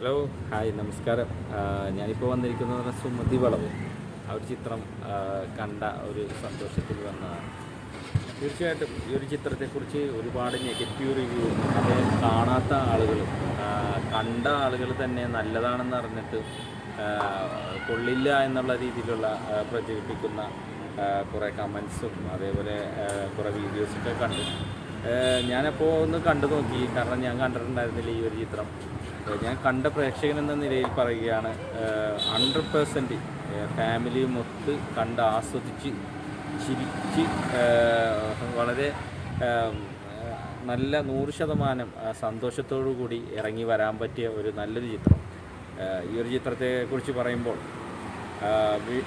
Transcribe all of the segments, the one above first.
Hello, hi, നമസ്കാരം. ഞാനിപ്പോൾ വന്നിരിക്കുന്നത് സുമതി വളവ്. ആ ഒരു ചിത്രം കണ്ട ഒരു സന്തോഷത്തിൽ വന്നതാണ്. തീർച്ചയായിട്ടും ഈ ഒരു ചിത്രത്തെക്കുറിച്ച് ഒരുപാട് നെഗറ്റീവ് റിവ്യൂ, അത് കാണാത്ത ആളുകളും കണ്ട ആളുകൾ തന്നെ നല്ലതാണെന്ന് അറിഞ്ഞിട്ട് കൊള്ളില്ല എന്നുള്ള രീതിയിലുള്ള പ്രചരിപ്പിക്കുന്ന കുറേ കമൻസും അതേപോലെ കുറേ വീഡിയോസൊക്കെ കണ്ടു. ഞാനപ്പോൾ ഒന്ന് കണ്ടു നോക്കി, കാരണം ഞാൻ കണ്ടിട്ടുണ്ടായിരുന്നില്ല ഈ ഒരു ചിത്രം. ഞാൻ കണ്ട പ്രേക്ഷകൻ എന്ന നിലയിൽ പറയുകയാണ്, 100% ഫാമിലിയും ഒത്ത് കണ്ട് ആസ്വദിച്ച് ചിരിച്ച് വളരെ നല്ല 100% സന്തോഷത്തോടു കൂടി ഇറങ്ങി വരാൻ പറ്റിയ ഒരു നല്ലൊരു ചിത്രം. ഈ ഒരു ചിത്രത്തെക്കുറിച്ച് പറയുമ്പോൾ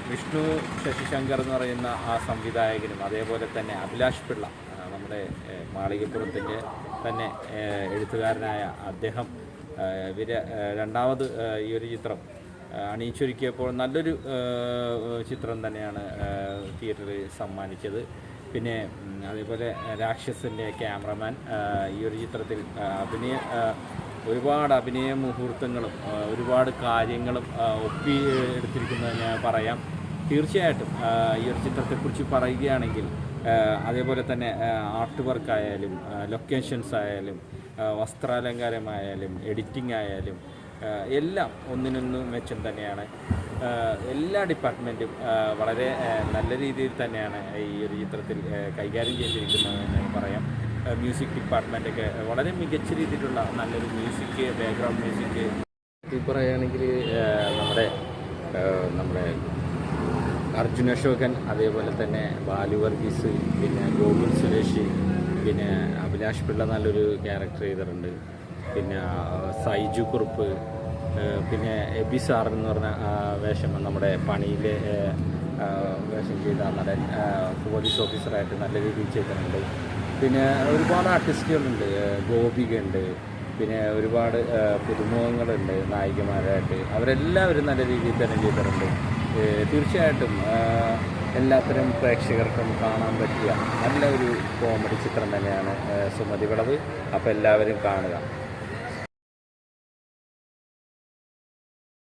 വിഷ്ണു ശശിശങ്കർ എന്ന് പറയുന്ന ആ സംവിധായകനും അതേപോലെ തന്നെ അഭിലാഷ് പിള്ള, നമ്മുടെ മാളികപ്പുറത്തിൻ്റെ തന്നെ എഴുത്തുകാരനായ അദ്ദേഹം രണ്ടാമത് ഈ ഒരു ചിത്രം അണിയിച്ചൊരുക്കിയപ്പോൾ നല്ലൊരു ചിത്രം തന്നെയാണ് തിയേറ്ററിൽ സമ്മാനിച്ചത്. പിന്നെ അതേപോലെ രാക്ഷസിൻ്റെ ക്യാമറമാൻ ഈ ഒരു ചിത്രത്തിൽ ഒരുപാട് അഭിനയ മുഹൂർത്തങ്ങളും ഒരുപാട് കാര്യങ്ങളും ഒപ്പി എടുത്തിരിക്കുന്നതെന്ന് ഞാൻ പറയാം. തീർച്ചയായിട്ടും ഈ ഒരു ചിത്രത്തെക്കുറിച്ച് പറയുകയാണെങ്കിൽ അതേപോലെ തന്നെ ആർട്ട് വർക്കായാലും ലൊക്കേഷൻസ് ആയാലും വസ്ത്രാലങ്കാരമായാലും എഡിറ്റിംഗ് ആയാലും എല്ലാം ഒന്നിനൊന്ന് മെച്ചം തന്നെയാണ്. എല്ലാ ഡിപ്പാർട്ട്മെൻറ്റും വളരെ നല്ല രീതിയിൽ തന്നെയാണ് ഈ ഒരു ചിത്രത്തിൽ കൈകാര്യം ചെയ്തിരിക്കുന്നതെന്ന് പറയാം. മ്യൂസിക് ഡിപ്പാർട്ട്മെൻറ്റൊക്കെ വളരെ മികച്ച രീതിയിലുള്ള നല്ലൊരു മ്യൂസിക്, ബാക്ക്ഗ്രൗണ്ട് മ്യൂസിക് പറയുകയാണെങ്കിൽ നമ്മുടെ അർജുൻ അശോകൻ, അതേപോലെ തന്നെ ബാലു വർഗീസ്, പിന്നെ ഗോകുൽ സുരേഷ്, പിന്നെ അഭിലാഷ് പിള്ള നല്ലൊരു ക്യാരക്ടർ ചെയ്തിട്ടുണ്ട്. പിന്നെ സൈജു കുറുപ്പ്, പിന്നെ എബി സാർ എന്ന് പറഞ്ഞ വേഷം, നമ്മുടെ പണിയിലെ വേഷം ചെയ്ത നടൻ പോലീസ് ഓഫീസറായിട്ട് നല്ല രീതിയിൽ ചെയ്തിട്ടുണ്ട്. പിന്നെ ഒരുപാട് ആർട്ടിസ്റ്റുകളുണ്ട്, ഗോപികയുണ്ട്, പിന്നെ ഒരുപാട് പുതുമുഖങ്ങളുണ്ട് നായികമാരായിട്ട്. അവരെല്ലാവരും നല്ല രീതിയിൽ തന്നെ ചെയ്തിട്ടുണ്ട്. തീർച്ചയായിട്ടും എല്ലാത്തരം പ്രേക്ഷകർക്കും കാണാൻ പറ്റിയ നല്ല ഒരു കോമഡി ചിത്രം തന്നെയാണ് സുമതി വളവ്. അപ്പോൾ എല്ലാവരും കാണുക.